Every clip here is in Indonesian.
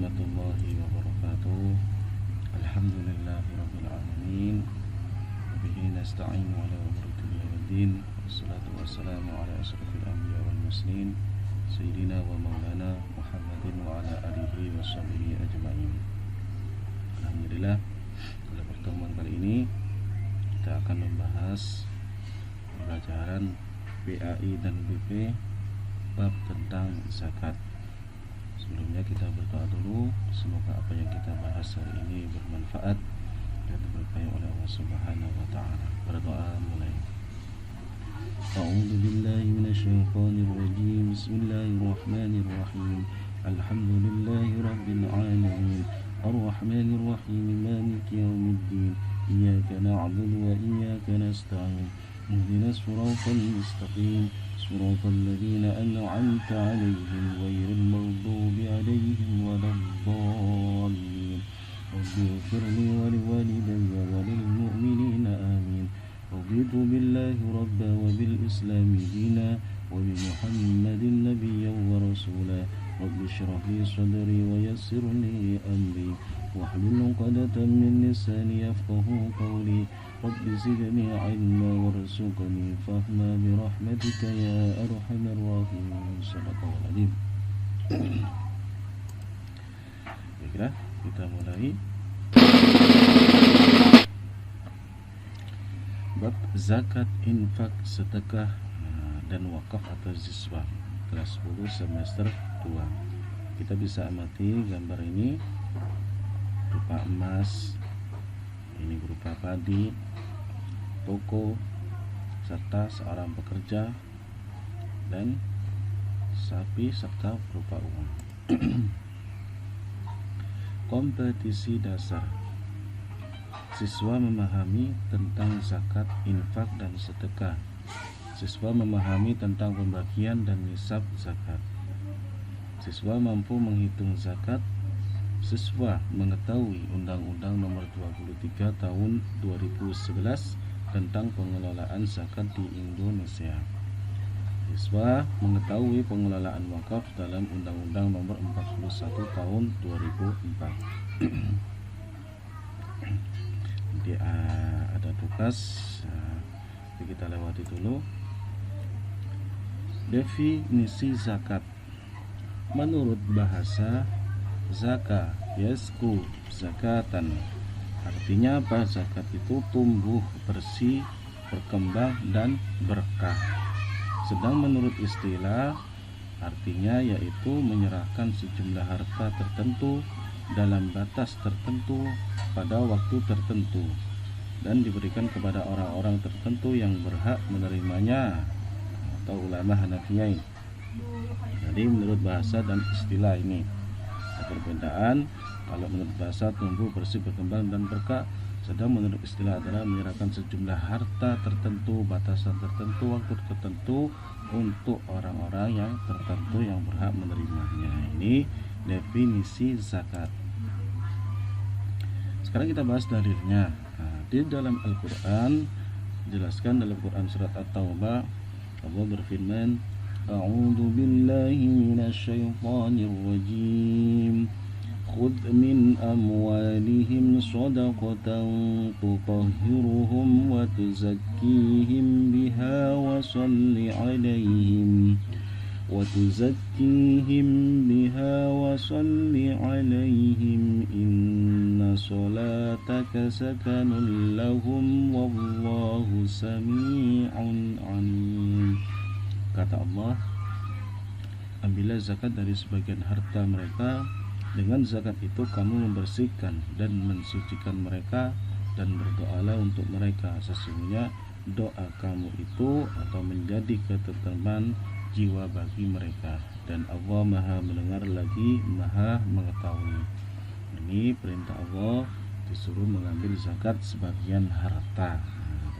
warahmatullahi wabarakatuh. Alhamdulillahirabbil alamin. Wabihi nasta'inu ala umuri dunya waddin. Wassalatu wassalamu ala asyrafil anbiya wal mursalin sayyidina wa maulana Muhammadin wa ala alihi washabihi ajma'in. Alhamdulillah, pada pertemuan kali ini kita akan membahas pelajaran PAI dan BP bab tentang zakat. Sebelumnya kita berdoa dulu, semoga apa yang kita bahas hari ini bermanfaat dan diberkahi oleh Allah Subhanahu wa taala. Berdoa mulai. A'udzu billahi minasyaitonir rajim. Bismillahirrahmanirrahim. Alhamdulillahi rabbil alamin. Arrahmanir rahim. Maliki yaumiddin. Iyyaka na'budu wa iyyaka nasta'in. Ihdinas siratal mustaqim. صراط الذين أنعمت عليهم غير المغضوب عليهم ولا الضالين رب اغفر لي ولوالدي وللمؤمنين آمين رضيت بالله ربا وبالإسلام دينا وبمحمد نبيا ورسولا رب اشرح لي صدري ويسر لي أمري واحلل عقدة من لساني يفقهوا قولي رب زدني علما وارزقني فهما برحمتك يا أرحم الراحمين. Shadaqallahul adzim. Baiklah, kita mulai bab zakat, infak, sedekah dan wakaf atau ziswah kelas 10 semester 2. Kita bisa amati gambar ini berupa emas, ini berupa padi, toko, serta seorang pekerja dan sapi serta berupa uang. Kompetisi dasar. Siswa memahami tentang zakat, infak dan sedekah. Siswa memahami tentang pembagian dan nisab zakat. Siswa mampu menghitung zakat. Siswa mengetahui Undang-Undang Nomor 23 Tahun 2011 tentang pengelolaan zakat di Indonesia. Siswa mengetahui pengelolaan wakaf dalam Undang-Undang Nomor 41 Tahun 2004. Nanti ada tugas, kita lewati dulu. Definisi zakat. Menurut bahasa zaka yasku zakatan, artinya apa? Zakat itu tumbuh, bersih, berkembang dan berkah. Sedang menurut istilah, artinya yaitu menyerahkan sejumlah harta tertentu dalam batas tertentu pada waktu tertentu dan diberikan kepada orang-orang tertentu yang berhak menerimanya, atau ulama Hanafiyah. Jadi menurut bahasa dan istilah ini perbedaan. Kalau menurut bahasa tumbuh, bersih, berkembang dan berkah, sedang menurut istilah adalah menyerahkan sejumlah harta tertentu, batasan tertentu, waktu tertentu untuk orang-orang yang tertentu yang berhak menerimanya. Ini definisi zakat. Sekarang kita bahas dalilnya. Di dalam Al-Quran dijelaskan dalam Quran surat At-Taubah, Allah berfirman, A'udzu billahi minasyaitonir rajim. Khudh min amwalihim shadaqatan tutahhiruhum wa tuzakkihim biha wa shalli 'alaihim inna salataka sakanun lahum wallahu sami'un 'alim. Kata Allah, ambillah zakat dari sebagian harta mereka. Dengan zakat itu kamu membersihkan dan mensucikan mereka, dan berdoalah untuk mereka. Sesungguhnya doa kamu itu atau menjadi ketentraman jiwa bagi mereka, dan Allah Maha mendengar lagi Maha mengetahui. Ini perintah Allah, disuruh mengambil zakat sebagian harta.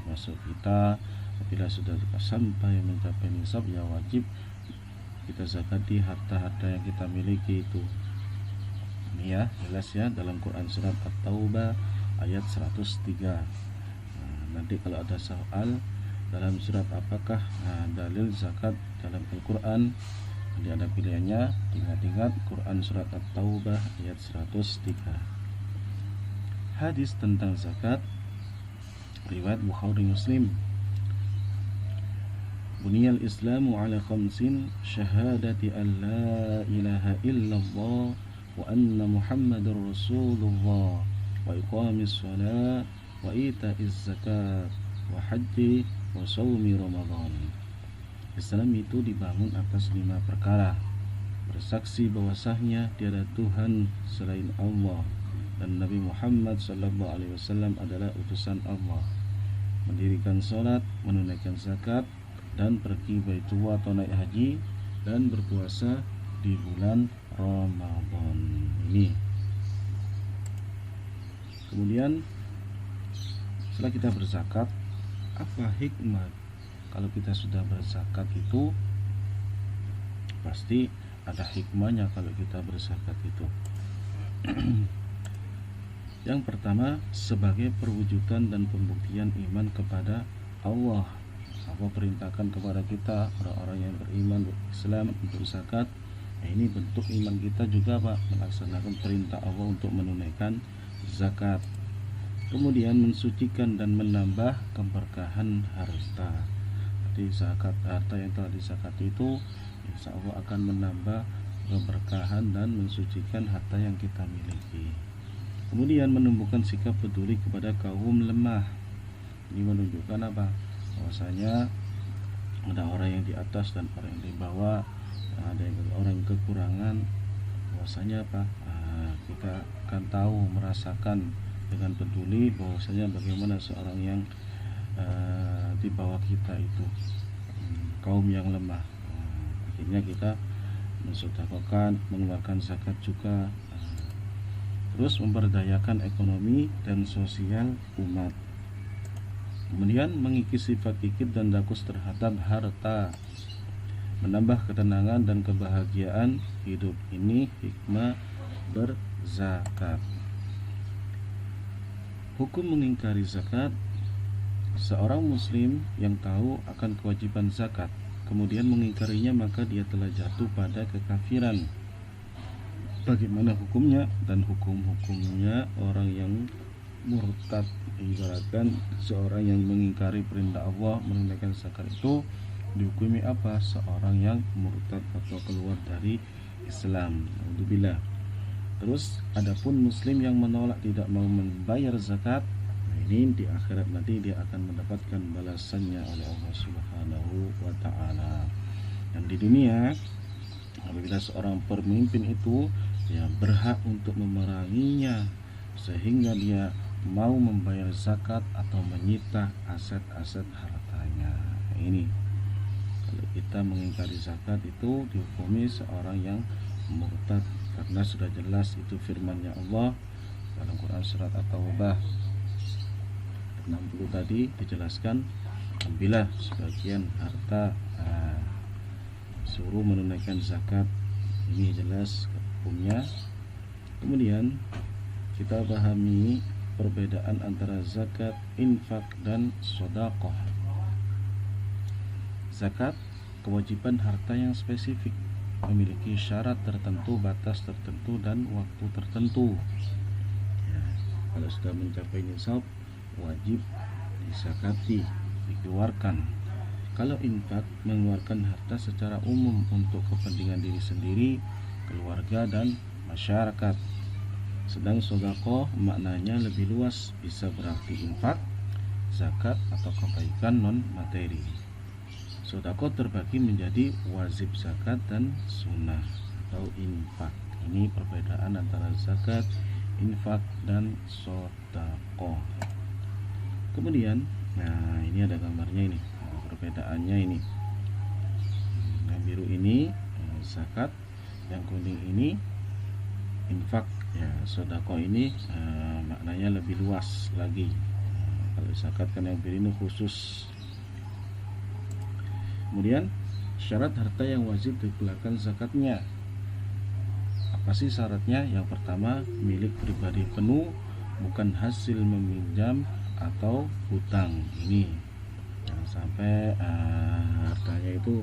Termasuk kita apabila sudah sampai mencapai nisab, ya wajib kita zakati harta-harta yang kita miliki itu. Ini ya, jelas ya dalam Quran surat At-Taubah ayat 103. Nanti kalau ada soal dalam surat apakah dalil zakat dalam Al-Quran, Jadi ada pilihannya, ingat-ingat Quran surat At-Taubah ayat 103. Hadis tentang zakat riwayat Bukhari Muslim. Buniyal Islamu ala khamsin, syahadati an la ilaha illallah wa anna Muhammadar Rasulullah, wa iqamis shalah, wa ita'iz zakat, wa haji, wa shaumi Ramadan. Islam itu dibangun atas 5 perkara: bersaksi bahwasanya tiada Tuhan selain Allah dan Nabi Muhammad SAW adalah utusan Allah, mendirikan sholat, menunaikan zakat, dan pergi Baitullah atau naik haji, dan berpuasa di bulan Ramadan ini. Kemudian setelah kita berzakat, apa hikmah kalau kita sudah berzakat? Itu pasti ada hikmahnya kalau kita berzakat itu. Yang pertama, sebagai perwujudan dan pembuktian iman kepada Allah. Allah perintahkan kepada kita, orang-orang yang beriman Islam, untuk zakat. Ini bentuk iman kita juga, Pak, melaksanakan perintah Allah untuk menunaikan zakat. Kemudian mensucikan dan menambah keberkahan harta. Jadi zakat, harta yang telah disakati itu insya Allah akan menambah keberkahan dan mensucikan harta yang kita miliki. Kemudian menumbuhkan sikap peduli kepada kaum lemah. Ini menunjukkan apa? Bahwasanya ada orang yang di atas dan orang yang di bawah, ada orang yang kekurangan. Bahwasanya apa? Kita akan tahu, merasakan dengan peduli bahwasanya bagaimana seorang yang di bawah kita itu, kaum yang lemah. Akhirnya kita mensedekahkan, mengeluarkan zakat juga. Terus memberdayakan ekonomi dan sosial umat. Kemudian mengikis sifat kikir dan rakus terhadap harta, menambah ketenangan dan kebahagiaan hidup. Ini hikmah berzakat. Hukum mengingkari zakat. Seorang muslim yang tahu akan kewajiban zakat kemudian mengingkarinya, maka dia telah jatuh pada kekafiran. Bagaimana hukumnya? Dan hukum-hukumnya orang yang murtad, ibaratkan seorang yang mengingkari perintah Allah menunaikan zakat itu dihukumi apa? Seorang yang murtad atau keluar dari Islam. Alhamdulillah. Terus adapun muslim yang menolak, tidak mau membayar zakat, ini di akhirat nanti dia akan mendapatkan balasannya oleh Allah Subhanahu wa ta'ala. Dan di dunia, apabila seorang pemimpin itu berhak untuk memeranginya sehingga dia mau membayar zakat atau menyita aset-aset hartanya. Ini kalau kita mengingkari zakat itu dihukumi seorang yang murtad, karena sudah jelas itu firman-Nya Allah dalam Quran surat At-Taubah 60 tadi dijelaskan, ambillah sebagian harta, suruh menunaikan zakat. Ini jelas hukumnya. Kemudian kita pahami perbedaan antara zakat, infak, dan sedekah. Zakat kewajiban harta yang spesifik, memiliki syarat tertentu, batas tertentu, dan waktu tertentu. Kalau sudah mencapai nisab, wajib disakati, dikeluarkan. Kalau infak, mengeluarkan harta secara umum untuk kepentingan diri sendiri, keluarga, dan masyarakat. Sedang sedekah maknanya lebih luas, bisa berarti infak, zakat, atau kebaikan non materi. Sedekah terbagi menjadi wajib zakat dan sunnah atau infak. Ini perbedaan antara zakat, infak, dan sedekah. Kemudian, nah ini ada gambarnya ini, perbedaannya ini. Yang biru ini zakat, yang kuning ini infak. Ya, sedekah ini maknanya lebih luas lagi. Kalau zakat kan yang biru ini khusus. Kemudian syarat harta yang wajib dikeluarkan zakatnya. Apa sih syaratnya? Yang pertama, milik pribadi penuh, bukan hasil meminjam atau hutang. Ini jangan sampai hartanya itu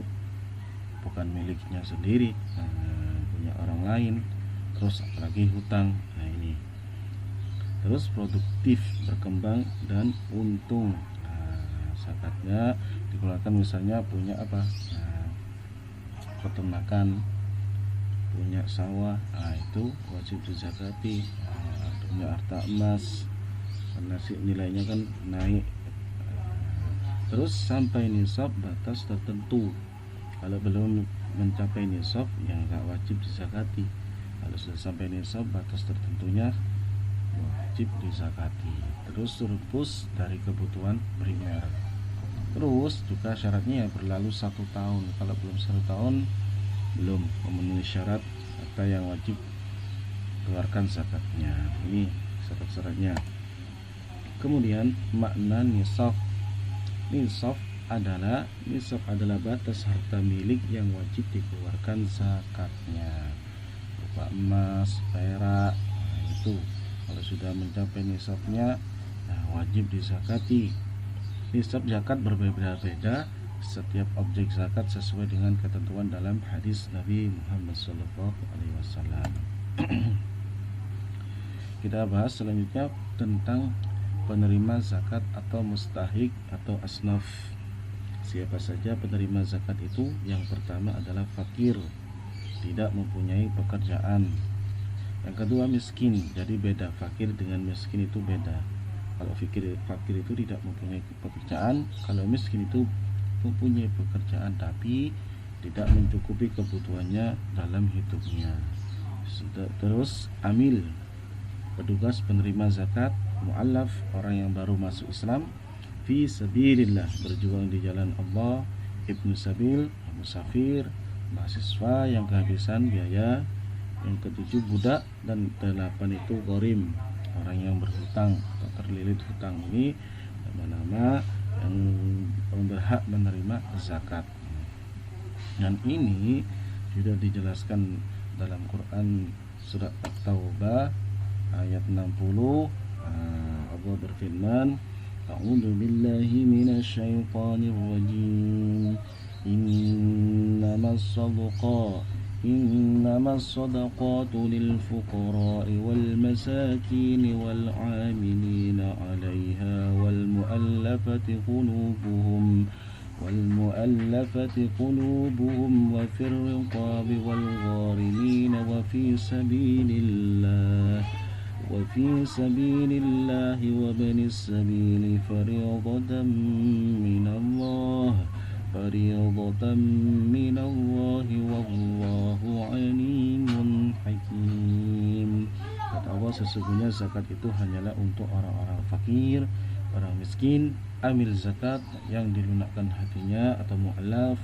bukan miliknya sendiri, punya orang lain. Terus apalagi hutang. Nah ini. Terus produktif, berkembang dan untung. Zakatnya dikeluarkan misalnya punya apa? Peternakan, punya sawah, itu wajib dizakati. Punya harta emas karena nilainya kan naik. Terus sampai nisab batas tertentu. Kalau belum mencapai nisab yang nggak wajib dizakati. Kalau sudah sampai nisab batas tertentunya wajib dizakati. Terus surplus dari kebutuhan primer. Terus juga syaratnya ya berlalu 1 tahun. Kalau belum 1 tahun belum memenuhi syarat harta yang wajib keluarkan zakatnya. Ini syarat-syaratnya. Kemudian makna nisab. Nisab adalah batas harta milik yang wajib dikeluarkan zakatnya, berupa emas, perak. Itu kalau sudah mencapai nisabnya, wajib dizakati. Nisab zakat berbeda-beda setiap objek zakat sesuai dengan ketentuan dalam hadis Nabi Muhammad SAW. Kita bahas selanjutnya tentang penerima zakat atau mustahik atau asnaf. Siapa saja penerima zakat itu? Yang pertama adalah fakir, tidak mempunyai pekerjaan. Yang kedua miskin. Jadi beda, fakir dengan miskin itu beda. Kalau fakir itu tidak mempunyai pekerjaan, kalau miskin itu mempunyai pekerjaan tapi tidak mencukupi kebutuhannya dalam hidupnya. Terus amil, petugas penerima zakat. Mu'allaf, orang yang baru masuk Islam. Fi sabilillah, berjuang di jalan Allah. Ibnu sabil, musafir, mahasiswa yang kehabisan biaya. Yang ketujuh budak, dan 8 itu gharim, orang yang berhutang atau terlilit hutang. Ini nama-nama yang berhak menerima zakat. Dan ini sudah dijelaskan dalam Quran surat At-Taubah ayat 60. Allah berfirman, A'udzu billahi minasyaitonir rajim. Innamas sadaqatu lil fuqara'i wal masakin wal 'amilina 'alaiha wal mu'allafati qulubuhum wa fir riqabi wal gharimin wa fi sabilillahi wa banis sabili fariidatan minallahi wallahu alimun hakim. Kata Allah, sesungguhnya zakat itu hanyalah untuk orang-orang fakir, orang miskin, amil zakat yang dilunakkan hatinya atau mu'allaf,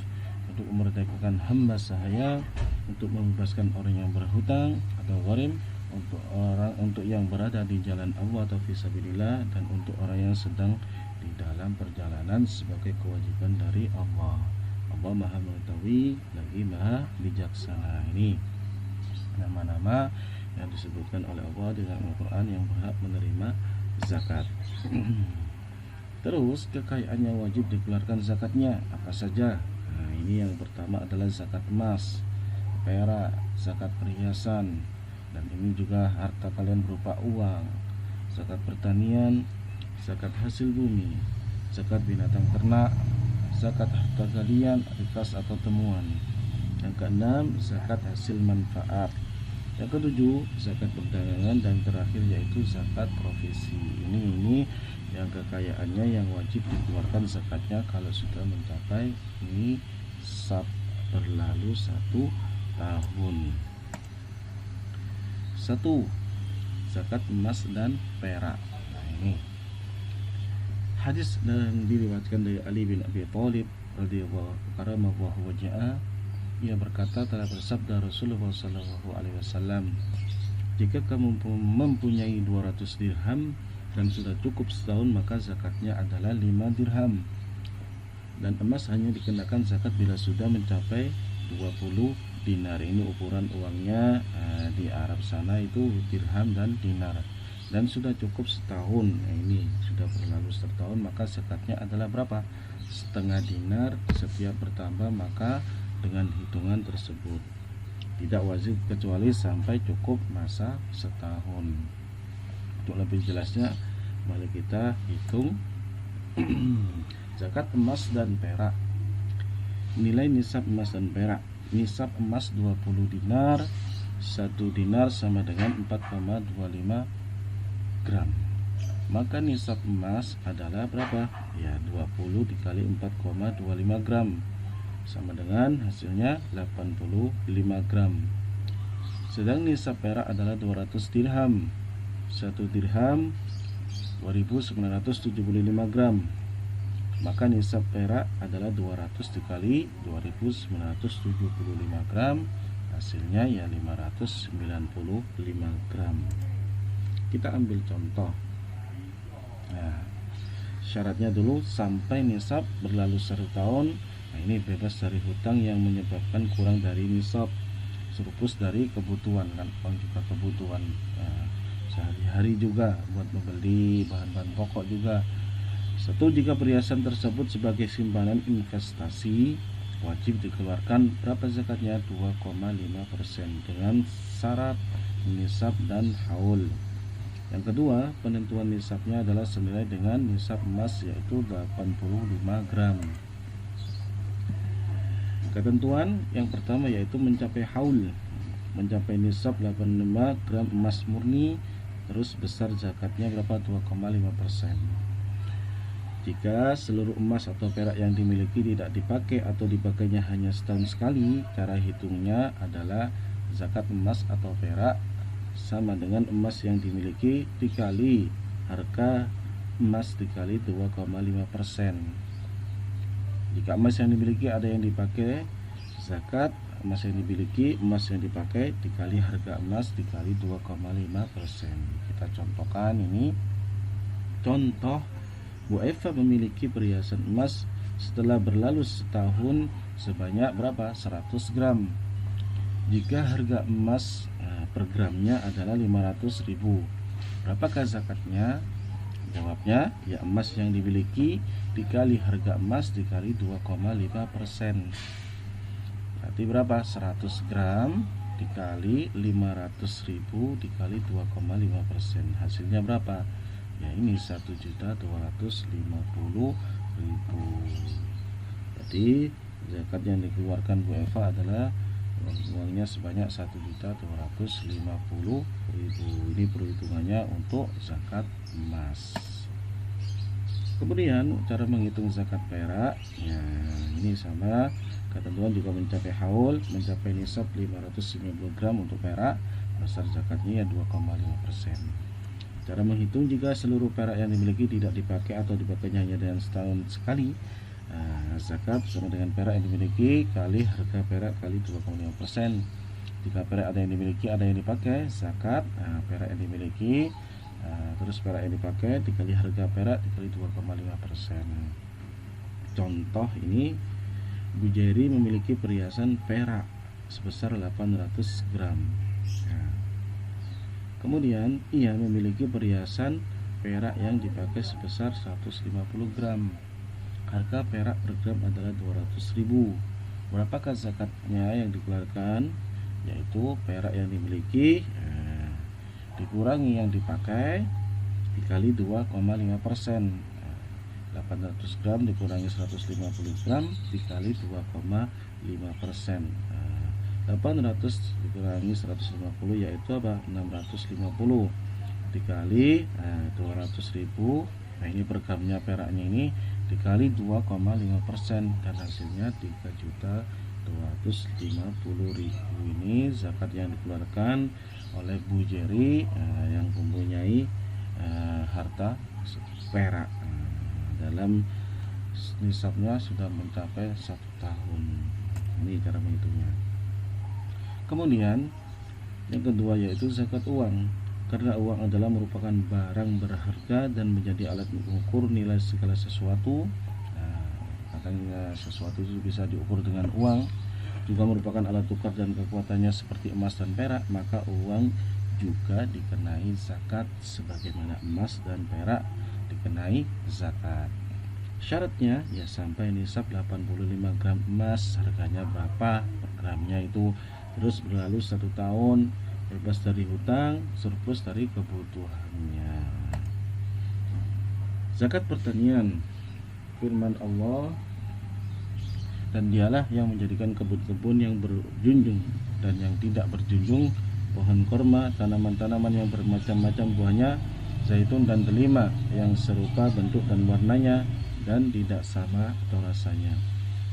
untuk memerdekakan hamba sahaya, untuk membebaskan orang yang berhutang atau gharim, untuk yang berada di jalan Allah atau fisabilillah, dan untuk orang yang sedang di dalam perjalanan sebagai kewajiban dari Allah. Allah Maha mengetahui lagi Maha bijaksana. Ini nama-nama yang disebutkan oleh Allah di dalam Al-Quran yang berhak menerima zakat. Terus kekayaannya wajib dikeluarkan zakatnya apa saja? Nah, ini yang pertama adalah zakat emas, perak, zakat perhiasan, dan ini juga harta kalian berupa uang, zakat pertanian, zakat hasil bumi, zakat binatang ternak, zakat harta galian, rikas atau temuan. Yang keenam, zakat hasil manfaat. Yang ketujuh, zakat perdagangan, dan terakhir yaitu zakat profesi. Ini yang kekayaannya yang wajib dikeluarkan zakatnya kalau sudah mencapai nisab berlalu 1 tahun. 1. Zakat emas dan perak. Nah, ini hadis dan diriwayatkan dari Ali bin Abi Thalib radhiyallahu wajah. Ia berkata, telah bersabda Rasulullah SAW, jika kamu mempunyai 200 dirham dan sudah cukup setahun, maka zakatnya adalah 5 dirham. Dan emas hanya dikenakan zakat bila sudah mencapai 20 dinar. Ini ukuran uangnya di Arab sana itu dirham dan dinar. Dan sudah cukup setahun. Nah, ini sudah berlalu setahun, maka zakatnya adalah berapa? Setengah dinar. Setiap bertambah maka dengan hitungan tersebut. Tidak wajib kecuali sampai cukup masa setahun. Untuk lebih jelasnya, mari kita hitung zakat emas dan perak. Nilai nisab emas dan perak. Nisab emas 20 dinar. 1 dinar sama dengan 4,25 gram. Maka nisab emas adalah berapa? Ya, 20 dikali 4,25 gram sama dengan hasilnya 85 gram. Sedang nisab perak adalah 200 dirham. 1 dirham 2975 gram. Maka nisab perak adalah 200 dikali 2975 gram, hasilnya ya 595 gram. Kita ambil contoh. Nah, syaratnya dulu sampai nisab berlalu 1 tahun. Nah, ini bebas dari hutang yang menyebabkan kurang dari nisab, surplus dari kebutuhan, kan uang juga kebutuhan sehari-hari juga buat membeli bahan-bahan pokok juga. Satu, jika perhiasan tersebut sebagai simpanan investasi, wajib dikeluarkan berapa zakatnya? 2,5% dengan syarat nisab dan haul. Yang kedua, penentuan nisabnya adalah senilai dengan nisab emas, yaitu 85 gram. Ketentuan yang pertama yaitu mencapai haul, mencapai nisab 85 gram emas murni, terus besar zakatnya berapa? 2,5%. Jika seluruh emas atau perak yang dimiliki tidak dipakai atau dipakainya hanya setahun sekali, cara hitungnya adalah zakat emas atau perak sama dengan emas yang dimiliki dikali harga emas dikali 2,5%. Jika emas yang dimiliki ada yang dipakai, zakat emas yang dimiliki, emas yang dipakai dikali harga emas dikali 2,5%. Kita contohkan ini. Contoh, Bu Eva memiliki perhiasan emas setelah berlalu setahun sebanyak berapa? 100 gram. Jika harga emas per gramnya adalah 500.000, berapakah zakatnya? Jawabnya, ya emas yang dimiliki dikali harga emas dikali 2,5%. Berarti berapa? 100 gram dikali 500.000 dikali 2,5%. Hasilnya berapa? Ya ini 1.250.000. Berarti zakat yang dikeluarkan Bu Eva adalah uangnya sebanyak 1.250.000. Ini perhitungannya untuk zakat emas. Kemudian cara menghitung zakat perak, ya ini sama. Ketentuan juga mencapai haul, mencapai nisab 550 gram untuk perak, besar zakatnya ya 2,5%. Cara menghitung jika seluruh perak yang dimiliki tidak dipakai atau dipakainya hanya dengan setahun sekali, zakat sama dengan perak yang dimiliki kali harga perak kali 2,5%. Jika perak ada yang dimiliki ada yang dipakai, zakat perak yang dimiliki terus perak yang dipakai dikali harga perak dikali 2,5%. Contoh ini, Bu Jerry memiliki perhiasan perak sebesar 800 gram. Kemudian ia memiliki perhiasan perak yang dipakai sebesar 150 gram. Harga perak per gram adalah 200.000. Berapakah zakatnya yang dikeluarkan? Yaitu perak yang dimiliki dikurangi yang dipakai dikali 2,5%. 800 gram dikurangi 150 gram dikali 2,5%. 800 dikurangi 150 yaitu apa? 650 dikali 200.000. Nah ini per gramnya peraknya ini dikali 2,5% dan hasilnya 3.250.000. Ini zakat yang dikeluarkan oleh Bu Jerry yang mempunyai harta perak dalam nisabnya sudah mencapai 1 tahun. Ini cara menghitungnya. Kemudian yang kedua yaitu zakat uang. Karena uang adalah merupakan barang berharga dan menjadi alat mengukur nilai segala sesuatu. Katanya sesuatu itu bisa diukur dengan uang, juga merupakan alat tukar dan kekuatannya seperti emas dan perak, maka uang juga dikenai zakat sebagaimana emas dan perak dikenai zakat. Syaratnya ya sampai nisab 85 gram emas. Harganya berapa per gramnya itu. Terus berlalu 1 tahun, bebas dari hutang, surplus dari kebutuhannya. Zakat pertanian, firman Allah, dan dialah yang menjadikan kebun-kebun yang berjunjung dan yang tidak berjunjung, pohon korma, tanaman-tanaman yang bermacam-macam buahnya, zaitun dan delima yang serupa bentuk dan warnanya dan tidak sama atau rasanya.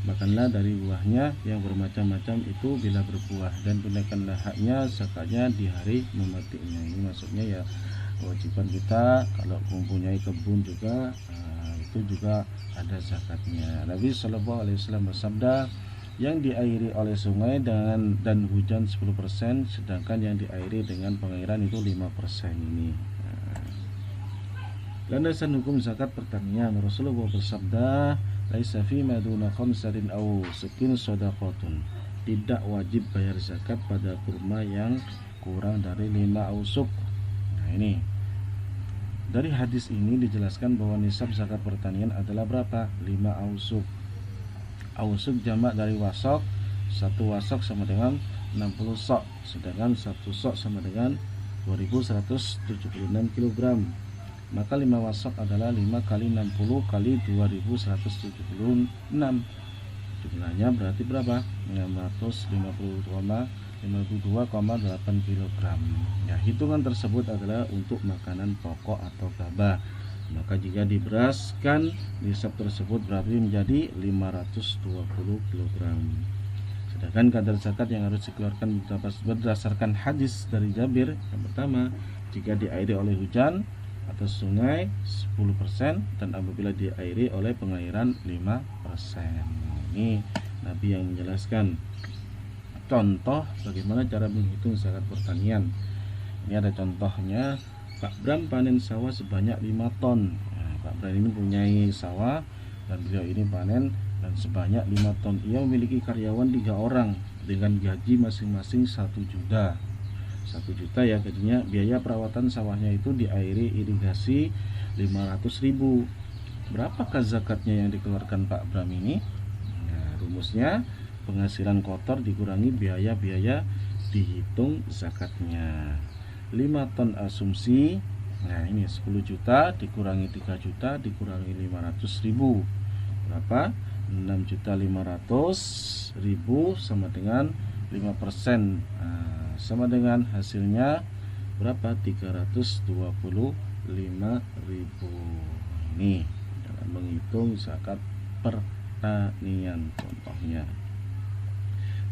Makanlah dari buahnya yang bermacam-macam itu bila berbuah, dan tunaikanlah haknya zakatnya di hari mematinya. Ini maksudnya ya kewajiban kita kalau mempunyai kebun juga, itu juga ada zakatnya. Nabi Shallallahu Alaihi Wasallam bersabda, yang diairi oleh sungai dan hujan 10%, sedangkan yang diairi dengan pengairan itu 5% ini. Landasan hukum zakat pertanian, Rasulullah bersabda, laisa fi maduna khamsatin aw sikin shadaqatun. Tidak wajib bayar zakat pada kurma yang kurang dari 5 ausuk. Nah ini, dari hadis ini dijelaskan bahwa nisab zakat pertanian adalah berapa? 5 ausuk. Ausuk jamak dari wasok. 1 wasok sama dengan 60 sok, sedangkan 1 sok sama dengan 2176 kg. Maka 5 wasok adalah 5 kali 60 kali 2176. Jumlahnya berarti berapa? 552,8 kg. Ya, hitungan tersebut adalah untuk makanan pokok atau gabah. Maka jika diberaskan, nisab tersebut berarti menjadi 520 kg. Sedangkan kadar zakat yang harus dikeluarkan berdasarkan hadis dari Jabir, yang pertama, jika diairi oleh hujan atau sungai 10%, dan apabila diairi oleh pengairan 5%. Ini Nabi yang menjelaskan contoh bagaimana cara menghitung zakat pertanian. Ini ada contohnya. Pak Bram panen sawah sebanyak 5 ton. Nah, Pak Bram ini mempunyai sawah dan beliau ini panen dan sebanyak 5 ton. Ia memiliki karyawan 3 orang dengan gaji masing-masing 1 juta. 1 juta ya gajinya. Biaya perawatan sawahnya itu diairi irigasi 500.000. Berapakah zakatnya yang dikeluarkan Pak Bram ini? Nah, rumusnya penghasilan kotor dikurangi biaya-biaya, dihitung zakatnya. 5 ton asumsi. Nah ini 10 juta dikurangi 3 juta dikurangi 500.000. Berapa? 6.500.000 sama dengan 5%. Sama dengan hasilnya berapa? 325.000. Ini dalam menghitung zakat pertanian contohnya.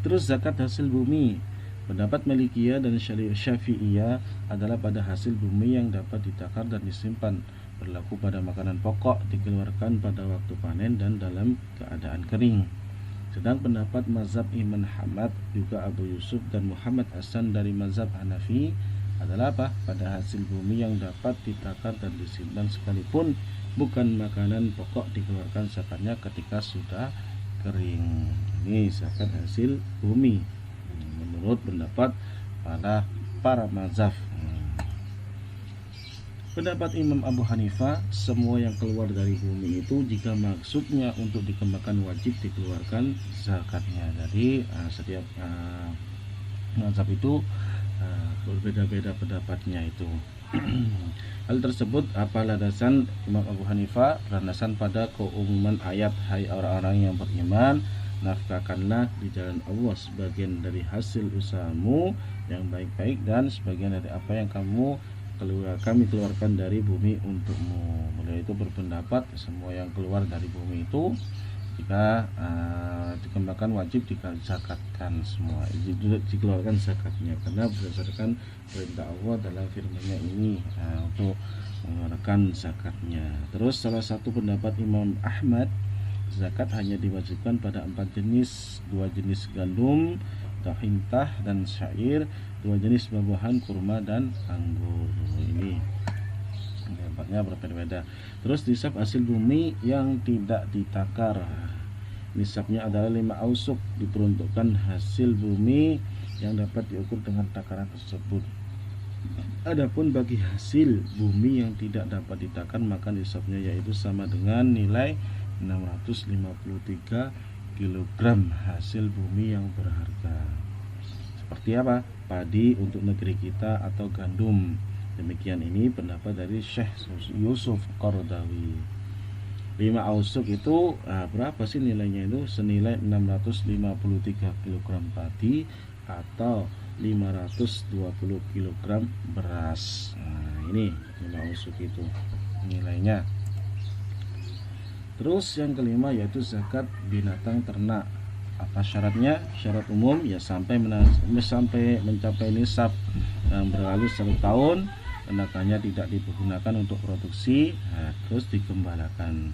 Terus zakat hasil bumi. Pendapat Malikiyah dan Syafi'iyah adalah pada hasil bumi yang dapat ditakar dan disimpan. Berlaku pada makanan pokok, dikeluarkan pada waktu panen dan dalam keadaan kering. Sedang pendapat mazhab Imam Ahmad, juga Abu Yusuf dan Muhammad Hasan dari mazhab Hanafi adalah apa? Pada hasil bumi yang dapat ditakar dan disimpan sekalipun bukan makanan pokok, dikeluarkan zakatnya ketika sudah kering. Ini zakat hasil bumi menurut pendapat para mazhab. Pendapat Imam Abu Hanifah, semua yang keluar dari bumi itu jika maksudnya untuk dikembangkan wajib dikeluarkan zakatnya. Jadi setiap mazhab itu berbeda-beda pendapatnya itu. Hal tersebut apa landasan Imam Abu Hanifah? Landasan pada keumuman ayat, hai orang-orang yang beriman, nafkahkanlah di jalan Allah sebagian dari hasil usahamu yang baik-baik dan sebagian dari apa yang kami keluarkan dari bumi untukmu. Beliau itu berpendapat semua yang keluar dari bumi itu jika dikembangkan wajib dizakatkan semua, dikeluarkan zakatnya, karena berdasarkan perintah Allah dalam firman-Nya ini untuk mengeluarkan zakatnya. Terus salah satu pendapat Imam Ahmad, zakat hanya diwajibkan pada 4 jenis, 2 jenis gandum, hintah dan syair, 2 jenis buah-buahan, kurma dan anggur. Ini pendapatnya berbeda-beda. Terus nisab hasil bumi yang tidak ditakar, nisabnya adalah 5 ausuk, diperuntukkan hasil bumi yang dapat diukur dengan takaran tersebut. Adapun bagi hasil bumi yang tidak dapat ditakar, maka nisabnya yaitu sama dengan nilai 653 kg hasil bumi yang berharga. Seperti apa? Padi untuk negeri kita atau gandum. Demikian ini pendapat dari Syekh Yusuf Qaradawi. 5 ausuk itu berapa sih nilainya itu? Senilai 653 kg padi atau 520 kg beras. Nah, ini 5 ausuk itu nilainya. Terus yang kelima yaitu zakat binatang ternak. Apa syaratnya? Syarat umum ya sampai mencapai nisab berlalu 1 tahun, tenagannya tidak dipergunakan untuk produksi, terus dikembalakan.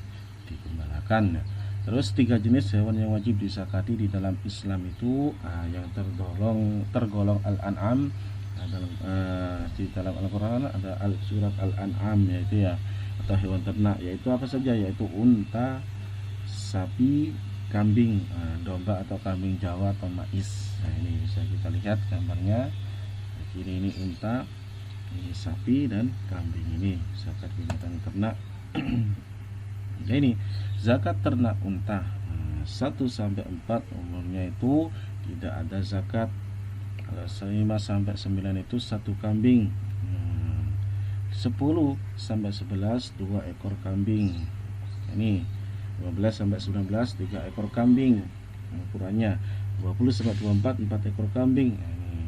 Terus 3 jenis hewan yang wajib disakati di dalam Islam itu yang tergolong al-an'am. Di dalam Al-Quran ada surat al-an'am yaitu ya, atau hewan ternak, yaitu apa saja? Yaitu unta, sapi, kambing, domba atau kambing Jawa atau mais. Nah, ini bisa kita lihat gambarnya. Ini unta, ini sapi dan kambing. Ini zakat binatang ternak. Nah, ini zakat ternak unta 1 sampai 4 umurnya itu tidak ada zakat. Kalau 5 sampai 9 itu 1 kambing. 10 sampai 11 2 ekor kambing. Ini 12 sampai 19 3 ekor kambing ukurannya. 20 sampai 24 4 ekor kambing. Ini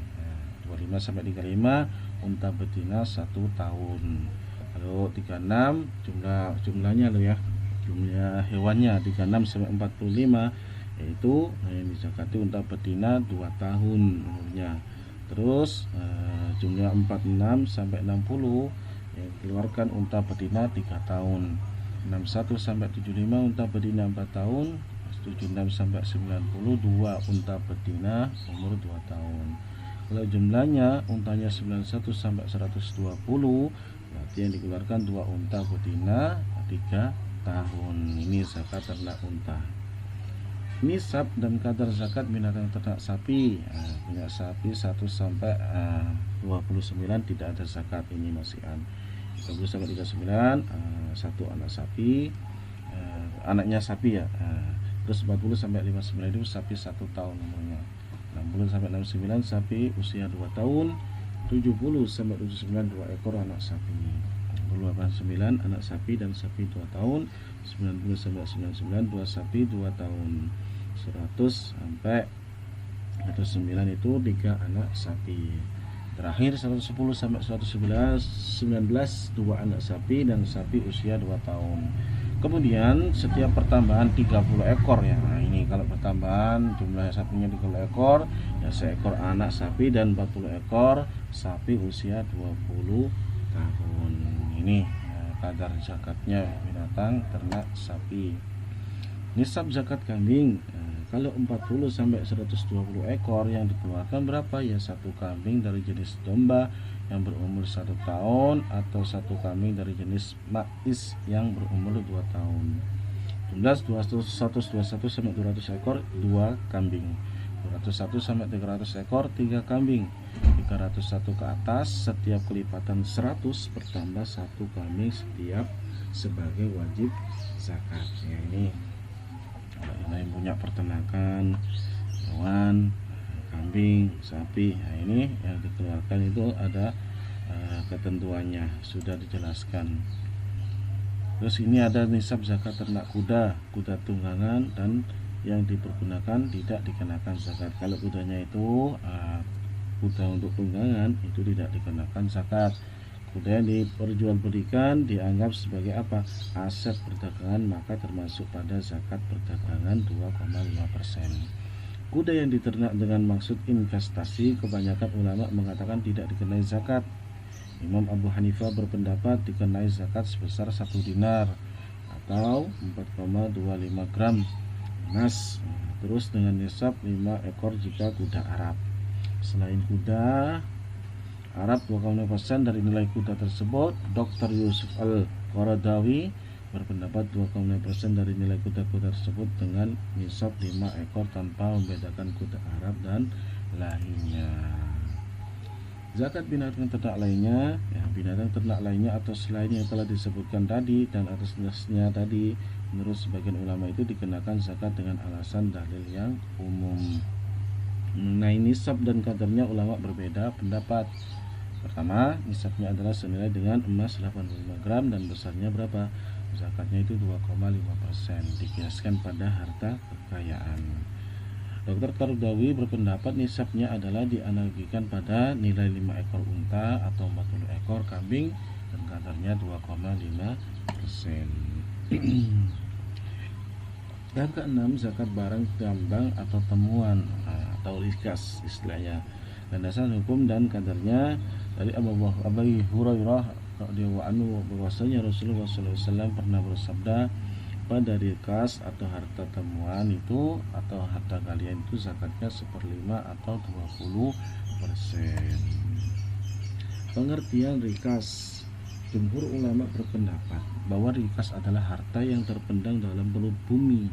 25 sampai 35 unta betina 1 tahun. Lalu 36 jumlahnya loh ya. Jumlah hewannya 36 sampai 45 yaitu yang dizakati unta betina 2 tahun umurnya. Terus jumlah 46 sampai 60 yang dikeluarkan unta betina 3 tahun. 61 sampai 75 unta betina 4 tahun. 76 sampai 90 2 unta betina umur 2 tahun. Kalau jumlahnya untanya 91 sampai 120 berarti yang dikeluarkan 2 unta betina 3 tahun. Ini zakat ternak unta. Nisab dan kadar zakat binatang ternak sapi. Punya sapi 1 sampai 29 tidak ada zakat. Ini masih 30 sampai 39 1 anak sapi, anaknya sapi ya. Terus 40 sampai 59 itu sapi 1 tahun umurnya. 60 sampai 69 sapi usia 2 tahun. 70 sampai 79 2 ekor anak sapi. 89 anak sapi dan sapi 2 tahun. 90 sampai 99 2 sapi 2 tahun. 100 sampai 109 itu 3 anak sapi. Terakhir 110 sampai 119 2 anak sapi dan sapi usia 2 tahun. Kemudian setiap pertambahan 30 ekor ya. Nah, ini kalau pertambahan jumlah sapinya 30 ekor ya, seekor anak sapi dan 40 ekor sapi usia 20 tahun. Ini kadar zakatnya binatang ternak sapi. Nisab zakat kambing kalau 40 sampai 120 ekor yang dikeluarkan berapa ya? 1 kambing dari jenis domba yang berumur 1 tahun atau 1 kambing dari jenis mais yang berumur 2 tahun. Jumlah 121 sampai 200 ekor 2 kambing. 201 sampai 300 ekor 3 kambing. 301 ke atas setiap kelipatan 100 bertambah 1 kambing setiap sebagai wajib zakat. Ya, ini yang punya peternakan hewan kambing sapi, nah ini yang dikeluarkan itu ada ketentuannya sudah dijelaskan. Terus ini ada nisab zakat ternak kuda tunggangan dan yang dipergunakan tidak dikenakan zakat. Kalau kudanya itu kuda untuk tunggangan itu tidak dikenakan zakat. Kuda yang diperjualbelikan dianggap sebagai apa? Aset perdagangan, maka termasuk pada zakat perdagangan 2,5%. Kuda yang diternak dengan maksud investasi, kebanyakan ulama mengatakan tidak dikenai zakat. Imam Abu Hanifah berpendapat dikenai zakat sebesar 1 dinar atau 4,25 gram emas. Terus dengan nisab 5 ekor jika kuda Arab. Selain kuda Arab 2,5% dari nilai kuda tersebut, Dr. Yusuf Al-Qaradawi berpendapat 2,5% dari nilai kuda-kuda tersebut dengan nisab 5 ekor tanpa membedakan kuda Arab dan lainnya. Zakat binatang ternak lainnya, ya, binatang ternak lainnya atau selain yang telah disebutkan tadi dan atasnya tadi, menurut sebagian ulama itu dikenakan zakat dengan alasan dalil yang umum. Mengenai nisab dan kadarnya ulama berbeda pendapat. Pertama, nisabnya adalah senilai dengan emas 85 gram dan besarnya berapa? Zakatnya itu 2,5%, dikiaskan pada harta kekayaan. Dr. Qardawi berpendapat nisabnya adalah dianalogikan pada nilai 5 ekor unta atau 40 ekor kambing dan kadarnya 2,5%. Dan keenam, zakat barang tambang atau temuan atau rikas istilahnya. Landasan hukum dan kadarnya dari Abu Hurairah radhiyallahu anhu bahwasanya Rasulullah SAW pernah bersabda, pada rikas atau harta temuan itu atau harta kalian itu zakatnya 1/5 atau 20%. Pengertian rikas, jumhur ulama berpendapat bahwa rikas adalah harta yang terpendam dalam perut bumi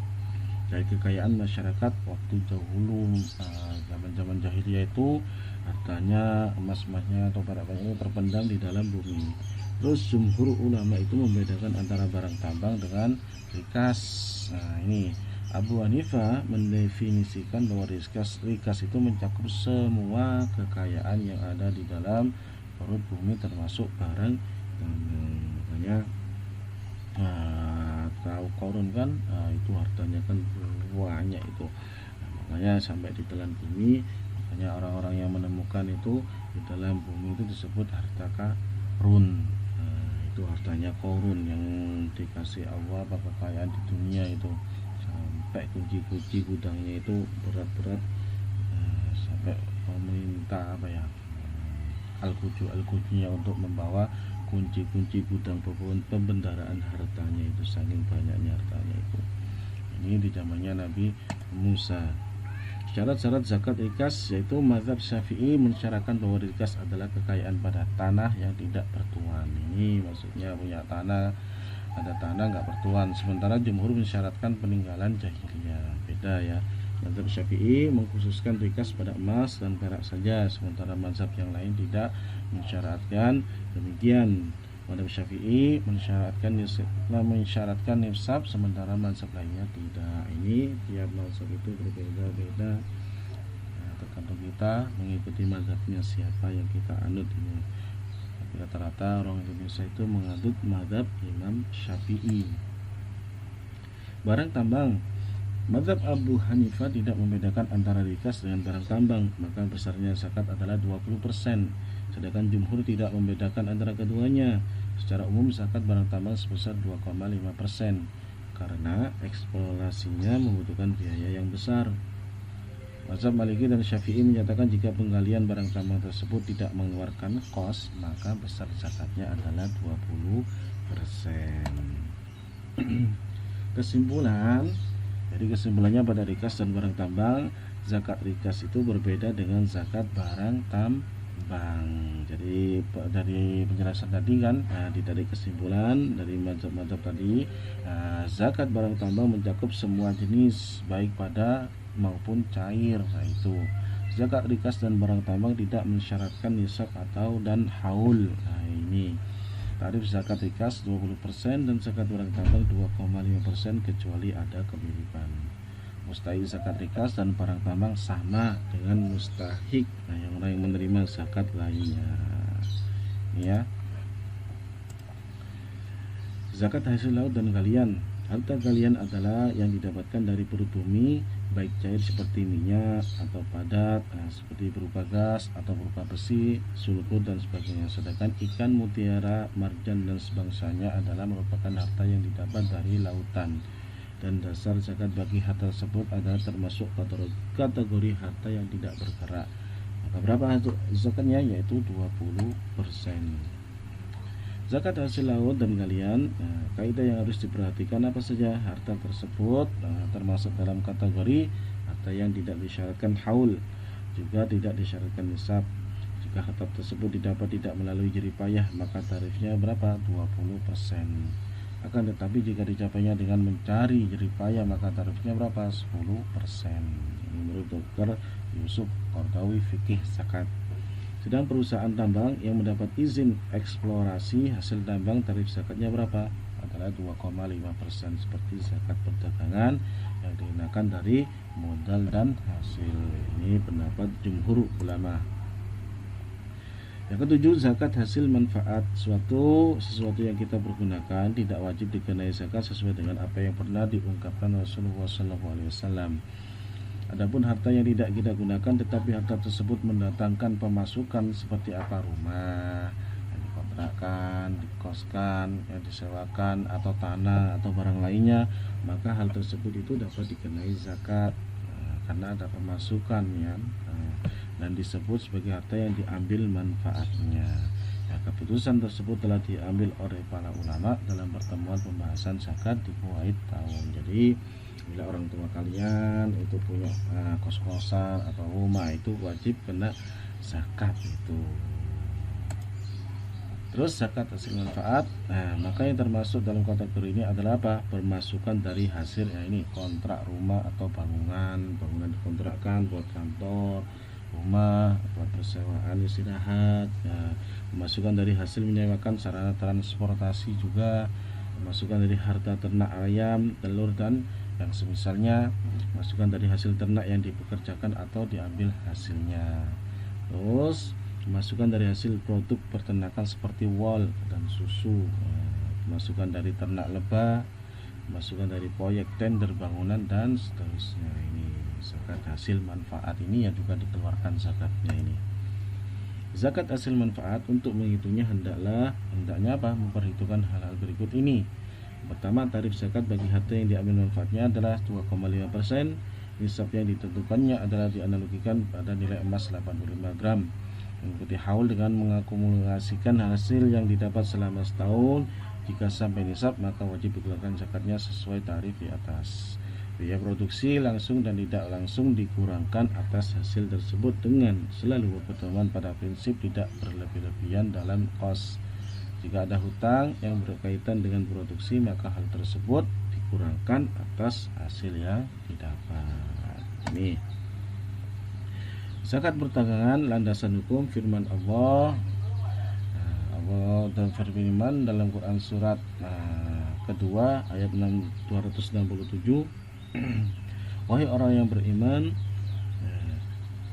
dari kekayaan masyarakat waktu dahulu. Zaman-zaman jahiliyah itu hartanya, emas-emasnya atau barang-barang itu terpendam di dalam bumi. Terus jumhur ulama itu membedakan antara barang tambang dengan rikas. Nah, ini Abu Hanifah mendefinisikan bahwa rikas itu mencakup semua kekayaan yang ada di dalam perut bumi termasuk barang tambang. Makanya tahu korun kan, itu hartanya kan banyak itu. Makanya sampai ditelan bumi, makanya orang-orang yang menemukan itu di dalam bumi itu disebut harta karun. Itu hartanya korun yang dikasih Allah apa kekayaan di dunia itu, sampai kunci-kunci gudangnya itu berat-berat, sampai meminta apa ya, al-kujunya untuk membawa kunci-kunci gudang pembendaraan hartanya itu, saking banyaknya hartanya itu. Ini di zamannya Nabi Musa. Syarat-syarat zakat rikas yaitu mazhab Syafi'i mensyaratkan bahwa rikas adalah kekayaan pada tanah yang tidak bertuan. Ini maksudnya punya tanah, ada tanah nggak bertuan. Sementara jumhur mensyaratkan peninggalan jahiliyah. Beda ya. Mazhab Syafi'i mengkhususkan rikas pada emas dan perak saja, sementara mazhab yang lain tidak mensyaratkan demikian. Mazhab Syafi'i mensyaratkan nisab, sementara mazhab lainnya tidak. Ini tiap mazhab itu berbeda-beda. Nah, tergantung kita mengikuti mazhabnya siapa yang kita anut ini. Tapi rata-rata orang Indonesia itu menganut mazhab Imam Syafi'i. Barang tambang, mazhab Abu Hanifah tidak membedakan antara rikas dengan barang tambang, maka besarnya zakat adalah 20%. Sedangkan jumhur tidak membedakan antara keduanya. Secara umum zakat barang tambang sebesar 2,5% karena eksplorasinya membutuhkan biaya yang besar. Mazhab Maliki dan Syafi'i menyatakan jika penggalian barang tambang tersebut tidak mengeluarkan kos, maka besar zakatnya adalah 20%. Kesimpulannya pada rikas dan barang tambang, zakat rikas itu berbeda dengan zakat barang tambang. Jadi dari penjelasan tadi kan, dari kesimpulan dari mazhab tadi, zakat barang tambang mencakup semua jenis baik padat maupun cair. Nah, itu zakat rikas dan barang tambang tidak mensyaratkan nisab atau dan haul. Nah, ini tarif zakat rikas 20% dan zakat barang tambang 2,5% kecuali ada kemiripan. Mustahik zakat rikas dan barang tambang sama dengan mustahik, yang lain menerima zakat lainnya. Ya. Zakat hasil laut dan galian. Harta galian adalah yang didapatkan dari perut bumi, baik cair seperti minyak atau padat, seperti berupa gas atau berupa besi, sulfur dan sebagainya. Sedangkan ikan, mutiara, marjan dan sebangsanya adalah merupakan harta yang didapat dari lautan. Dan dasar zakat bagi harta tersebut adalah termasuk kategori harta yang tidak bergerak. Maka berapa zakatnya? Yaitu 20%. Zakat hasil laut dan galian, kaidah yang harus diperhatikan apa saja? Harta tersebut termasuk dalam kategori harta yang tidak disyaratkan haul, juga tidak disyaratkan nisab. Jika harta tersebut didapat tidak melalui jerih payah, maka tarifnya berapa? 20%. Akan tetapi jika dicapainya dengan mencari jerih payah, maka tarifnya berapa? 10%. Ini menurut Dr. Yusuf Qardawi fikih zakat. Sedang perusahaan tambang yang mendapat izin eksplorasi hasil tambang, tarif zakatnya berapa? Adalah 2,5%, seperti zakat perdagangan yang dikenakan dari modal dan hasil. Ini pendapat jumhur ulama. Yang ketujuh, zakat hasil manfaat. Sesuatu yang kita pergunakan tidak wajib dikenai zakat sesuai dengan apa yang pernah diungkapkan Rasulullah SAW. Adapun harta yang tidak kita gunakan tetapi harta tersebut mendatangkan pemasukan seperti apa? Rumah yang dikontrakkan, dikoskan, yang disewakan, atau tanah atau barang lainnya, maka hal tersebut itu dapat dikenai zakat karena ada pemasukan ya, dan disebut sebagai harta yang diambil manfaatnya. Keputusan tersebut telah diambil oleh para ulama dalam pertemuan pembahasan zakat di Kuwait tahun. Jadi bila orang tua kalian itu punya kos-kosan atau rumah, itu wajib kena zakat itu. Terus zakat hasil manfaat. Maka yang termasuk dalam kategori ini adalah apa? Pemasukan dari hasil ini kontrak rumah atau bangunan dikontrakkan buat kantor, rumah, buat persewaan istirahat. Pemasukan dari hasil menyewakan sarana transportasi juga, pemasukan dari harta ternak ayam, telur dan yang semisalnya, masukan dari hasil ternak yang dipekerjakan atau diambil hasilnya. Terus masukan dari hasil produk peternakan seperti wol dan susu, masukan dari ternak lebah, masukan dari proyek tender bangunan dan seterusnya. Ini zakat hasil manfaat ini yang juga dikeluarkan zakatnya ini. Zakat hasil manfaat, untuk menghitungnya hendaknya apa? Memperhitungkan hal-hal berikut ini. Pertama, tarif zakat bagi harta yang diambil manfaatnya adalah 2,5%. Nisab yang ditentukannya adalah dianalogikan pada nilai emas 85 gram. Mengikuti haul dengan mengakumulasikan hasil yang didapat selama setahun. Jika sampai nisab, maka wajib dikeluarkan zakatnya sesuai tarif di atas. Biaya produksi langsung dan tidak langsung dikurangkan atas hasil tersebut dengan selalu berpedoman pada prinsip tidak berlebih-lebihan dalam kos. Jika ada hutang yang berkaitan dengan produksi, maka hal tersebut dikurangkan atas hasil yang didapat. Ini zakat perdagangan, landasan hukum firman Allah. Allah dan firman dalam Quran surat kedua ayat 267. Wahai orang yang beriman,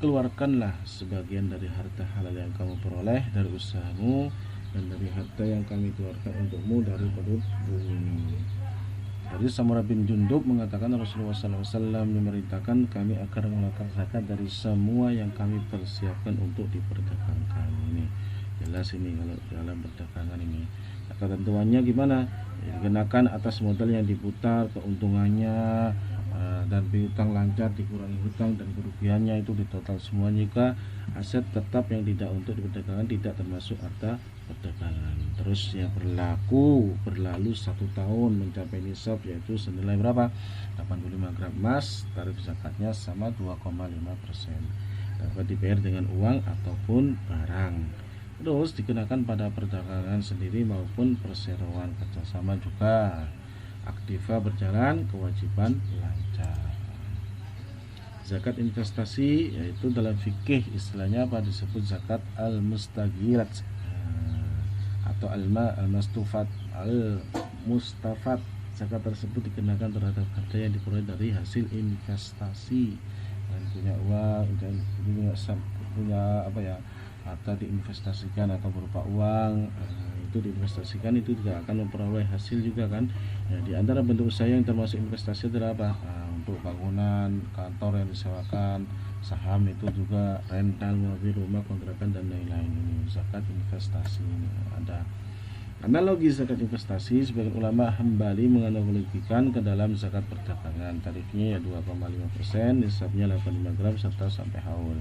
keluarkanlah sebagian dari harta halal yang kamu peroleh dari usahamu dan dari harta yang kami keluarkan untukmu dari penduduk bumi. Dari Samurah bin Jundub mengatakan Rasulullah SAW memerintahkan kami agar mengeluarkan zakat dari semua yang kami persiapkan untuk diperdagangkan. Ini jelas ini kalau dalam perdagangan ini. Ketentuannya gimana? Dikenakan atas modal yang diputar, keuntungannya, dan piutang lancar, dikurangi hutang dan kerugiannya itu ditotal semua. Jika aset tetap yang tidak untuk diperdagangkan tidak termasuk harta perdagangan. Terus yang berlalu 1 tahun mencapai nisab, yaitu senilai berapa? 85 gram emas, tarif zakatnya sama 2,5%. Dapat dibayar dengan uang ataupun barang. Terus dikenakan pada perdagangan sendiri maupun perseroan kerjasama juga. Aktiva berjalan, kewajiban lancar. Zakat investasi, yaitu dalam fikih istilahnya apa? Disebut zakat al-mustagirat atau al-mustafat. Zakat tersebut dikenakan terhadap harta yang diperoleh dari hasil investasi. Dan punya uang, dan punya apa ya? Harta diinvestasikan atau berupa uang, itu diinvestasikan, itu juga akan memperoleh hasil juga kan. Di antara bentuk usaha yang termasuk investasi adalah apa? Untuk bangunan, kantor yang disewakan, saham itu juga, rental mobil, rumah, kontrakan dan lain-lain. Ini zakat investasi ini ada. Analogi zakat investasi, sebagian ulama Hambali menganalogikan ke dalam zakat perdagangan. Tarifnya ya 2,5%, nisabnya 85 gram serta sampai haul.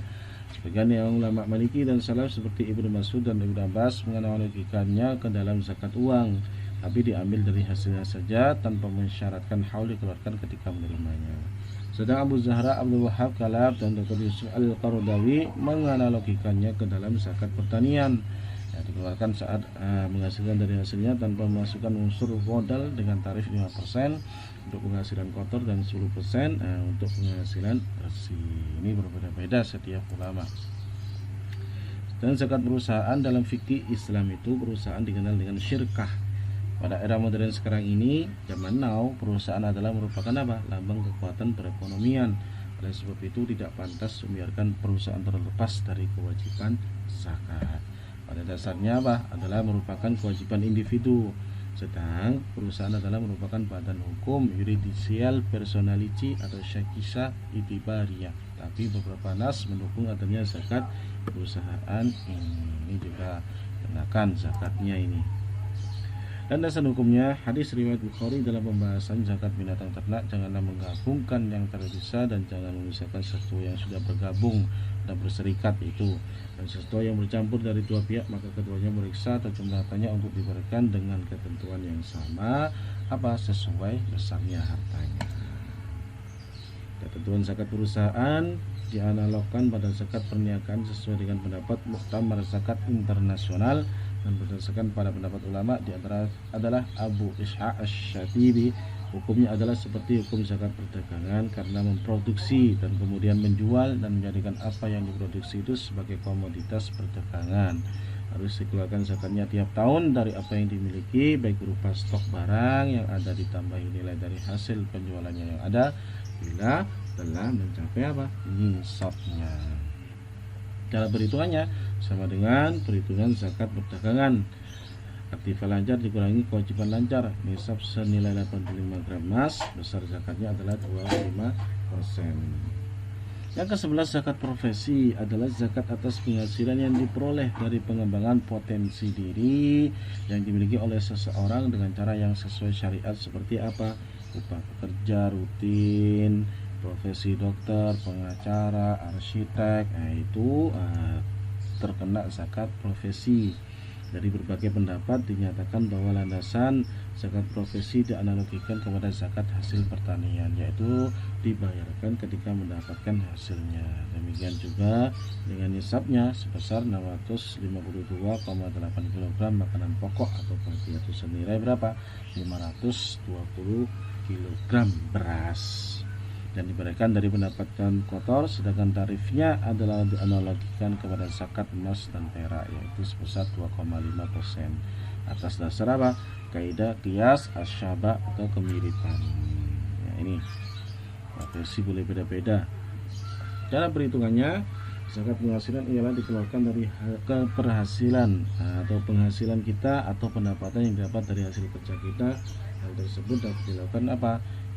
Sebagian yang ulama Maliki dan Salaf seperti Ibnu Mas'ud dan Ibnu Abbas menganalogikannya ke dalam zakat uang, tapi diambil dari hasilnya saja tanpa mensyaratkan haul dikeluarkan ketika menerimanya. Sedang Abu Zahra, Abdul Wahab Kalab dan Dr. Yusuf Al-Qaradawi menganalogikannya ke dalam zakat pertanian, yang dikeluarkan saat menghasilkan dari hasilnya tanpa memasukkan unsur modal dengan tarif 5% untuk penghasilan kotor dan 10% untuk penghasilan bersih. Ini berbeda-beda setiap ulama. Dan zakat perusahaan dalam fikih Islam itu perusahaan dikenal dengan syirkah. Pada era modern sekarang ini, zaman now, perusahaan adalah merupakan apa? Lambang kekuatan perekonomian. Oleh sebab itu tidak pantas membiarkan perusahaan terlepas dari kewajiban zakat. Pada dasarnya apa? Adalah merupakan kewajiban individu. Sedang perusahaan adalah merupakan badan hukum yuridisial personality atau syakisah itibariyah. Tapi beberapa nas mendukung adanya zakat perusahaan ini juga kenakan zakatnya ini. Dan dasar hukumnya hadis riwayat Bukhari dalam pembahasan zakat binatang ternak, janganlah menggabungkan yang terpisah dan jangan memisahkan sesuatu yang sudah bergabung dan berserikat itu, dan sesuatu yang bercampur dari dua pihak, maka keduanya meriksa atau jumlah hartanya untuk diberikan dengan ketentuan yang sama sesuai besarnya hartanya. Ketentuan zakat perusahaan dianalogkan pada zakat perniagaan sesuai dengan pendapat Muktamar Zakat Internasional, dan berdasarkan pada pendapat ulama di antara adalah Abu Ishaq Asy-Syatibi, hukumnya adalah seperti hukum zakat perdagangan karena memproduksi dan kemudian menjual dan menjadikan apa yang diproduksi itu sebagai komoditas perdagangan. Harus dikeluarkan zakatnya tiap tahun dari apa yang dimiliki, baik berupa stok barang yang ada ditambahi nilai dari hasil penjualannya yang ada bila telah mencapai nisabnya. Cara perhitungannya sama dengan perhitungan zakat perdagangan. Aktiva lancar dikurangi kewajiban lancar. Nisab senilai 85 gram emas, besar zakatnya adalah 25%. Yang ke-11 zakat profesi adalah zakat atas penghasilan yang diperoleh dari pengembangan potensi diri yang dimiliki oleh seseorang dengan cara yang sesuai syariat, seperti apa? Upah pekerja rutin, profesi dokter, pengacara, arsitek, itu terkena zakat profesi. Dari berbagai pendapat dinyatakan bahwa landasan zakat profesi dianalogikan kepada zakat hasil pertanian, yaitu dibayarkan ketika mendapatkan hasilnya. Demikian juga dengan nisabnya sebesar 652,8 kg makanan pokok atau bagi itu senilai berapa? 520 kg beras, dan diberikan dari pendapatan kotor, sedangkan tarifnya adalah dianalogikan kepada zakat emas dan perak, yaitu sebesar 2,5% atas dasar apa? Kaidah qiyas asyabah atau kemiripan. Ya, ini versi boleh beda-beda. Cara perhitungannya, zakat penghasilan ialah dikeluarkan dari keberhasilan atau penghasilan kita atau pendapatan yang didapat dari hasil kerja kita. Hal tersebut dapat dilakukan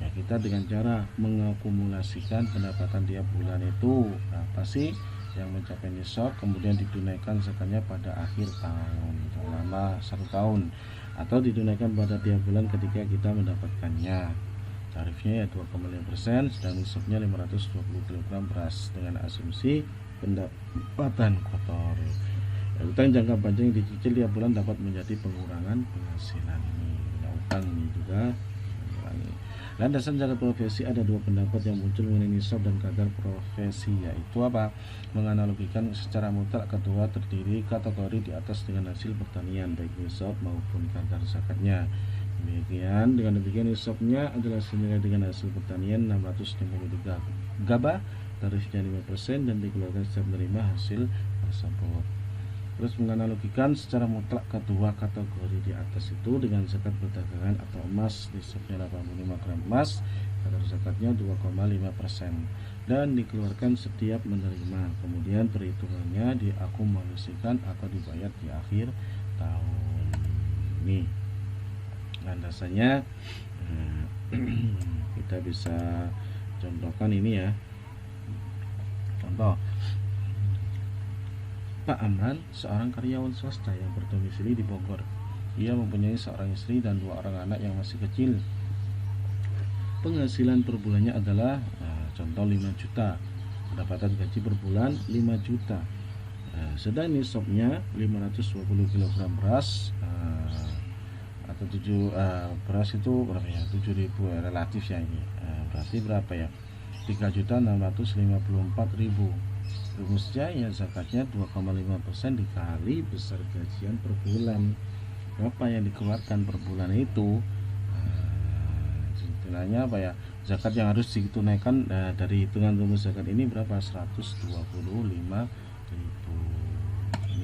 ya kita dengan cara mengakumulasikan pendapatan tiap bulan itu berapa sih yang mencapai nisab, kemudian ditunaikan zakatnya pada akhir tahun selama 1 tahun, atau ditunaikan pada tiap bulan ketika kita mendapatkannya. Tarifnya ya 2,5%, sedang nisabnya 520 kg beras dengan asumsi pendapatan kotor. Utang jangka panjang yang dicicil tiap bulan dapat menjadi pengurangan penghasilan ini. Utang ini juga mengurangi. Landasan zakat profesi ada 2 pendapat yang muncul mengenai nisab dan kadar profesi, yaitu menganalogikan secara mutlak kedua terdiri kategori di atas dengan hasil pertanian baik nisab maupun kadar zakatnya. Dengan demikian nisabnya adalah senilai dengan hasil pertanian 653 gabah, tarifnya 5% dan dikeluarkan setiap menerima hasil tersebut. Terus menganalogikan secara mutlak kedua kategori di atas itu dengan zakat perdagangan atau emas, nisabnya 85 gram emas, kadar zakatnya 2,5% dan dikeluarkan setiap menerima. Kemudian perhitungannya diakumulasikan atau dibayar di akhir tahun. Ini landasannya. Kita bisa contohkan ini ya. Contoh, Pak Amran, seorang karyawan swasta yang berdomisili di Bogor. Ia mempunyai seorang istri dan 2 orang anak yang masih kecil. Penghasilan per bulannya adalah contoh 5 juta. Pendapatan gaji per bulan 5 juta. Sedang nisabnya 520 kg beras atau 7 beras itu berapa ya? 7.000 relatif ya ini. Berarti berapa ya? 3.654.000. Rumusnya ya zakatnya 2,5% dikali besar gajian per bulan. Berapa yang dikeluarkan per bulan itu? Istilahnya zakat yang harus ditunaikan dari hitungan rumus zakat ini berapa? 125.000.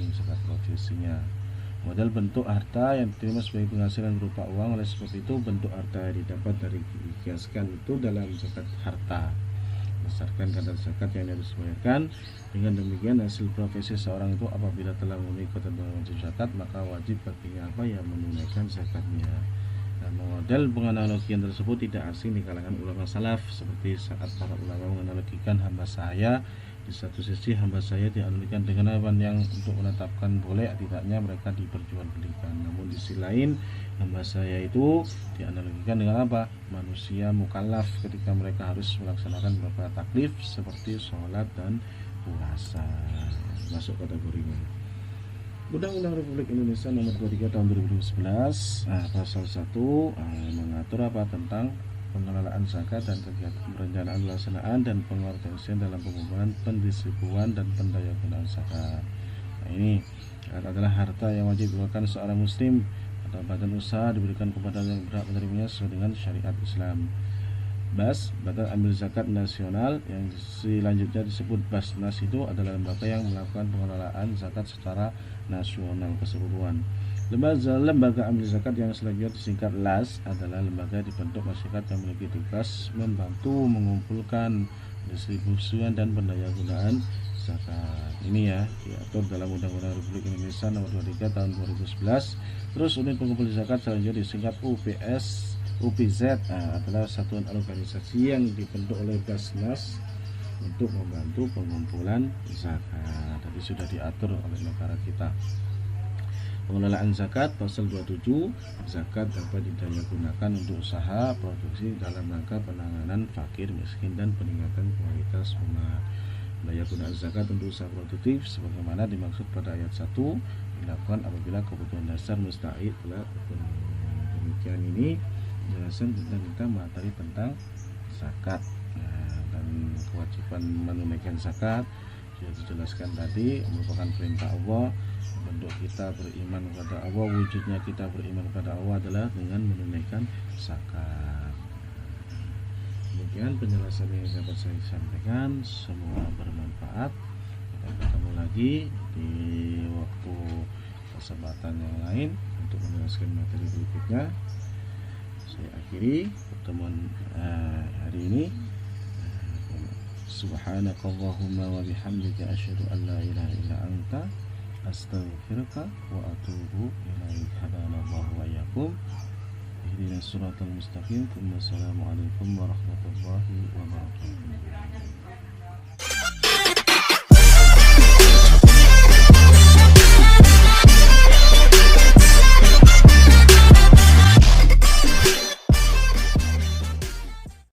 tanggung zakat profesinya. Model bentuk harta yang diterima sebagai penghasilan berupa uang. Oleh sebab itu bentuk harta yang didapat dari dikiaskan itu dalam zakat harta berdasarkan kadar zakat yang harus dibayarkan. Dengan demikian hasil profesi seorang itu apabila telah memenuhi ketentuan wajib zakat, maka wajib baginya apa ya menunaikan zakatnya. Nah, model penganalogian tersebut tidak asing di kalangan ulama salaf, seperti saat para ulama menganalogikan hamba sahaya. Di satu sisi hamba saya dianalogikan dengan hewan yang untuk menetapkan boleh tidaknya mereka diperjualbelikan. Namun di sisi lain hamba saya itu dianalogikan dengan apa? Manusia mukallaf ketika mereka harus melaksanakan beberapa taklif seperti sholat dan puasa. Masuk kategorinya. Undang-Undang Republik Indonesia Nomor 23 Tahun 2011 Pasal 1 mengatur apa tentang pengelolaan zakat dan kegiatan perencanaan, pelaksanaan dan pengorganisasian dalam pengumpulan, pendistribuan dan pendayagunaan zakat. Nah, ini adalah harta yang wajib dikeluarkan seorang muslim atau badan usaha diberikan kepada yang berhak menerimanya sesuai dengan syariat Islam. Badan Amil Zakat Nasional yang selanjutnya disebut Basnas itu adalah lembaga yang melakukan pengelolaan zakat secara nasional keseluruhan. Lembaga Amil Zakat yang selanjutnya disingkat LAS adalah lembaga dibentuk masyarakat yang memiliki tugas membantu mengumpulkan, distribusian dan pendayagunaan zakat. Ini ya diatur dalam Undang-Undang Republik Indonesia Nomor 23 Tahun 2011. Terus unit pengumpul zakat selanjutnya disingkat UPZ adalah satuan organisasi yang dibentuk oleh Basnas untuk membantu pengumpulan zakat. Tadi sudah diatur oleh negara kita. Pengelolaan zakat pasal 27, zakat dapat didayagunakan untuk usaha produksi dalam rangka penanganan fakir miskin dan peningkatan kualitas umat. Dayagunaan zakat untuk usaha produktif sebagaimana dimaksud pada ayat 1 dilakukan apabila kebutuhan dasar mustahil telah terpenuhi. Demikian ini penjelasan tentang materi tentang zakat. Dan kewajiban menunaikan zakat sudah dijelaskan tadi, merupakan perintah Allah. Bentuk kita beriman kepada Allah, wujudnya kita beriman kepada Allah adalah dengan menunaikan zakat. Demikian penjelasan yang dapat saya sampaikan, semua bermanfaat. Kita ketemu lagi di waktu kesempatan yang lain untuk menjelaskan materi berikutnya. Saya akhiri pertemuan hari ini. Subhanakallahumma wa bihamdika asyhadu an la ilaha illa anta astaghfiruka wa atubu ilaik. Hadanallahu wa iyyakum ihdinas siratal mustaqim. Wassalamualaikum warahmatullahi wabarakatuh.